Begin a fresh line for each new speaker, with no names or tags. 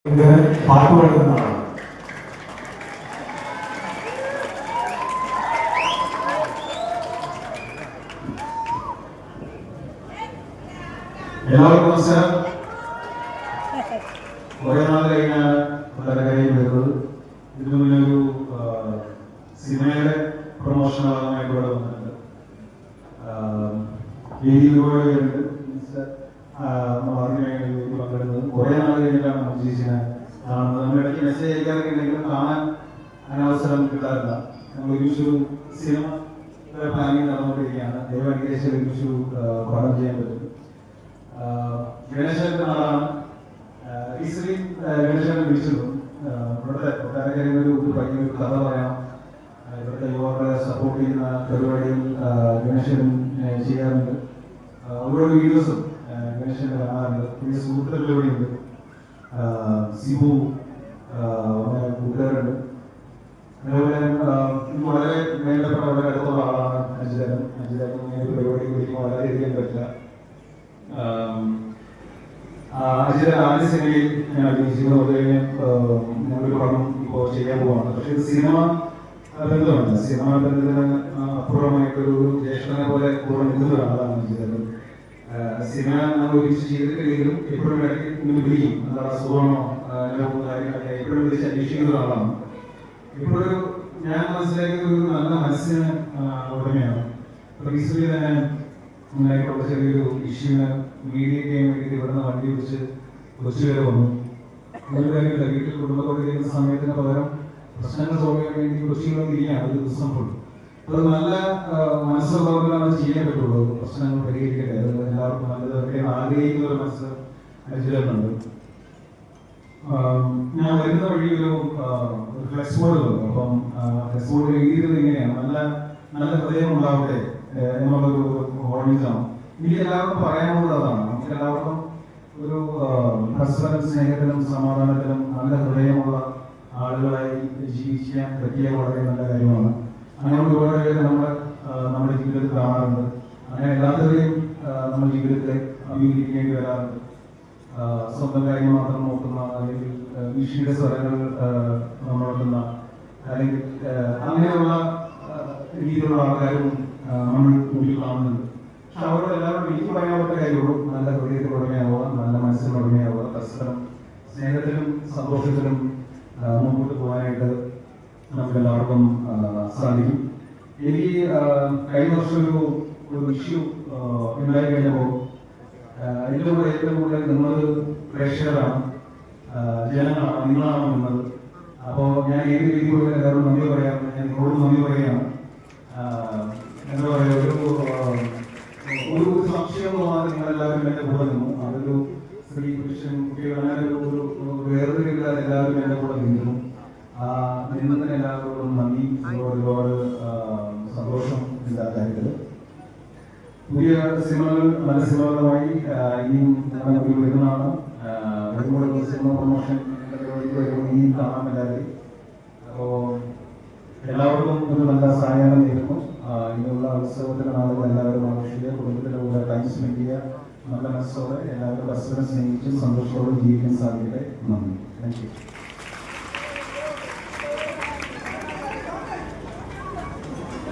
പാട്ട് പാടുന്നതാണ്. എല്ലാവർക്കും നമസ്കാരം. കുറെ നാൾ കഴിഞ്ഞാണ് വളരെ കാര്യം വരുന്നത്. ഇതിനു മുന്നേ ഒരു സിനിമയുടെ പ്രൊമോഷൻ ഭാഗമായിട്ട് ഇവിടെ വന്നിട്ടുണ്ട്. ഒരുപാട് പേരുണ്ട്. പങ്കെടുക്കുന്നത് കുറെ നാൾ കഴിഞ്ഞിട്ടാണ് നമുക്ക് ചേച്ചിനെ കാണുന്നത്. നമ്മൾ ഇടയ്ക്ക് മെസ്സേജ് അയക്കാറൊക്കെ ഉണ്ടെങ്കിലും കാണാൻ അതിനവസരം കിട്ടാറില്ല. നമ്മൾ ഒരുമിച്ചൊരു സിനിമ പ്ലാനിങ് നടന്നുകൊണ്ടിരിക്കുകയാണ്. ദൈവം ഒരുമിച്ചൊരു പടം ചെയ്യാൻ പറ്റും. ഗണേശന്റെ നാളാണ്. ഈശ്വരി ഗണേശനെ വിളിച്ചിരുന്നു. ഇവിടുത്തെ കൊട്ടാരക്കരയിൽ ഒരു ഭയങ്കര കഥ പറയാം. ഇവിടുത്തെ യുവാക്കളെ സപ്പോർട്ട് ചെയ്യുന്ന പരിപാടികൾ ഗണേശൻ ചെയ്യാറുണ്ട്. ഓരോ വീഡിയോസും ഗണേശന്റെ കാണാറുണ്ട്. പിന്നെ സുഹൃത്തുക്കളിലൂടെയുണ്ട്. സിബു കൂട്ടുകാരുണ്ട്. അതേപോലെ വളരെ വേണ്ടപ്പെട്ട വളരെ അടുത്തുള്ള ആളാണ് അജിതൻ. അജിതൻ ഇങ്ങനെ പരിപാടിക്ക് വിളിക്കുമ്പോൾ വളരെയധികം പറ്റില്ല. അജിതൻ ആദ്യ സിനിമയിൽ ഞാൻ അഭിനയിച്ചിരുന്നു. അത് കഴിഞ്ഞ് ഞങ്ങളൊരു പടം ഇപ്പോൾ ചെയ്യാൻ പോവാണ്. പക്ഷേ ഇത് സിനിമ ബന്ധമല്ല. സിനിമ ബന്ധത്തിന് അപൂർവമായിട്ടൊരു ജ്യേഷ്ഠനെ പോലെ കൂടെ നിൽക്കുന്ന ഒരാളാണ് അജിതൻ. സിനിമ നമ്മൾ ഒരുമിച്ച് ചെയ്തിട്ടില്ലെങ്കിലും എപ്പോഴും ഇടയ്ക്ക് ഇങ്ങനെ വിളിക്കും. എന്താ അസുഖമാണോ കാര്യങ്ങളൊക്കെ എപ്പോഴും വിളിച്ച് അന്വേഷിക്കുന്ന ഒരാളാണ്. ഇപ്പോഴൊരു ഞാൻ മനസ്സിലാക്കിയ ഒരു നല്ല മനസ്സിന് ഉടമയാണ്. റീസെന്റ് തന്നെ ഉണ്ടായിട്ടുള്ള ചെറിയൊരു ഇഷ്യൂവിന് മീഡിയ ചെയ്യാൻ വേണ്ടിയിട്ട് ഇവിടുന്ന് വണ്ടി പിടിച്ച് കൊച്ചു വരെ വന്നു. ഒരു കാര്യമില്ല. വീട്ടിൽ കുടുംബത്തോടെ ചെയ്യുന്ന സമയത്തിന് പകരം പ്രശ്നങ്ങൾ സോൾവ് ചെയ്യാൻ വേണ്ടി കൊച്ചിയിലൊന്നും ഇരിക്കുകയാണ് ഒരു ദിവസം ഫുൾ. അത് നല്ല മനസ്സുള്ളവർക്കാണ് അത് ചെയ്യാൻ പറ്റുള്ളൂ. പ്രശ്നങ്ങൾ പരിഹരിക്കട്ടെ. അത് എല്ലാവർക്കും നല്ലത് ആഗ്രഹിക്കുന്ന ഒരു മനസ്സ് അജിതനുണ്ട്. ഞാൻ വരുന്ന വഴി ഒരു ഫ്ലെക്സ് ബോർഡ് വന്നു. അപ്പം ഫ്ലെക്സ് ബോർഡ് എഴുതിയത് ഇങ്ങനെയാണ്: നല്ല ഹൃദയം ഉണ്ടാവട്ടെ എന്നുള്ളൊരു ഓർമ്മിച്ചാണ്. എനിക്ക് എല്ലാവർക്കും പറയാനുള്ളത് അതാണ്. നമുക്ക് എല്ലാവർക്കും ഒരു പരസ്പരം സ്നേഹത്തിലും സമാധാനത്തിലും നല്ല ഹൃദയമുള്ള ആളുകളായി ജീവിക്കാൻ പറ്റിയ വളരെ നല്ല കാര്യമാണ്. അങ്ങനെ ഒരുപാട് പേര് നമ്മുടെ ജീവിതത്തിൽ കാണാറുണ്ട്. അങ്ങനെ എല്ലാവരെയും നമ്മുടെ ജീവിതത്തെ അഭിമുഖീകരിക്കേണ്ടി വരാറുണ്ട്. സ്വന്തം കാര്യം മാത്രം നോക്കുന്ന, അല്ലെങ്കിൽ ഭീഷണിയുടെ സ്വരങ്ങൾ നമ്മളെത്തുന്ന, അല്ലെങ്കിൽ അങ്ങനെയുള്ള രീതിയിലുള്ള ആൾക്കാരും നമ്മൾ മുന്നിൽ കാണുന്നുണ്ട്. പക്ഷെ അവരോട് എല്ലാവരും എനിക്ക് പറയാനുള്ള കാര്യമുള്ളൂ: നല്ല ഹൃദയത്തിൽ ഉടമയാവുക, നല്ല മനസ്സിന് ഉടമയാവുക, പരസ്പരം സ്നേഹത്തിലും സന്തോഷത്തിലും മുമ്പോട്ട് പോകാനായിട്ട് നമുക്ക് എല്ലാവർക്കും സാധിക്കും. എനിക്ക് കഴിഞ്ഞ വർഷം ഒരു ഇഷ്യൂ ഉണ്ടായി കഴിഞ്ഞപ്പോൾ എൻ്റെ കൂടെ ഏറ്റവും കൂടുതൽ നിങ്ങൾ പ്രേക്ഷകരാണ്, ജനങ്ങളാണ്, നിങ്ങളാണ് എന്നത്. അപ്പോൾ ഞാൻ ഏത് രീതിയിലൂടെ എല്ലാവരും നന്ദി പറയാറുണ്ട്. ഞാൻ നിങ്ങളോട് നന്ദി പറയുകയാണ്. എന്താ പറയുക, ഒരു സംശയം തോന്നാതെ നിങ്ങളെല്ലാവരും എൻ്റെ കൂടെ നിന്നു. അതൊരു സ്ത്രീ പുരുഷൻ കുട്ടികൾ അങ്ങനെ ഒരു വേർതിരില്ലാതെ എല്ലാവരും എൻ്റെ കൂടെ നിന്നു. നിന്നതിന് എല്ലാവരോടും നന്ദി. ഒരുപാട് സന്തോഷം എല്ലാ കാര്യത്തിൽ. പുതിയ സിനിമകൾ, നല്ല സിനിമകളുമായി ഇനിയും നമുക്ക് വരുന്നതാണ്. ഒരുപാട് സിനിമ പ്രൊമോഷൻ ഇനിയും കാണാൻ എല്ലാവരും. അപ്പോൾ എല്ലാവർക്കും ഒരു നല്ല സായാഹ്നം നേരുന്നു. ഇനിയുള്ള ഉത്സവത്തിന് നാളുകൾ എല്ലാവരും ആഘോഷിക്കുക, കുടുംബത്തിൻ്റെ കൂടെ ടൈം സ്പെൻഡ് ചെയ്യുക. നല്ല മനസ്സോടെ എല്ലാവരും പരസ്പരം സ്നേഹിച്ചും സന്തോഷത്തോടെ ജീവിക്കാൻ സാധിക്കട്ടെ. നന്ദി. Thank you.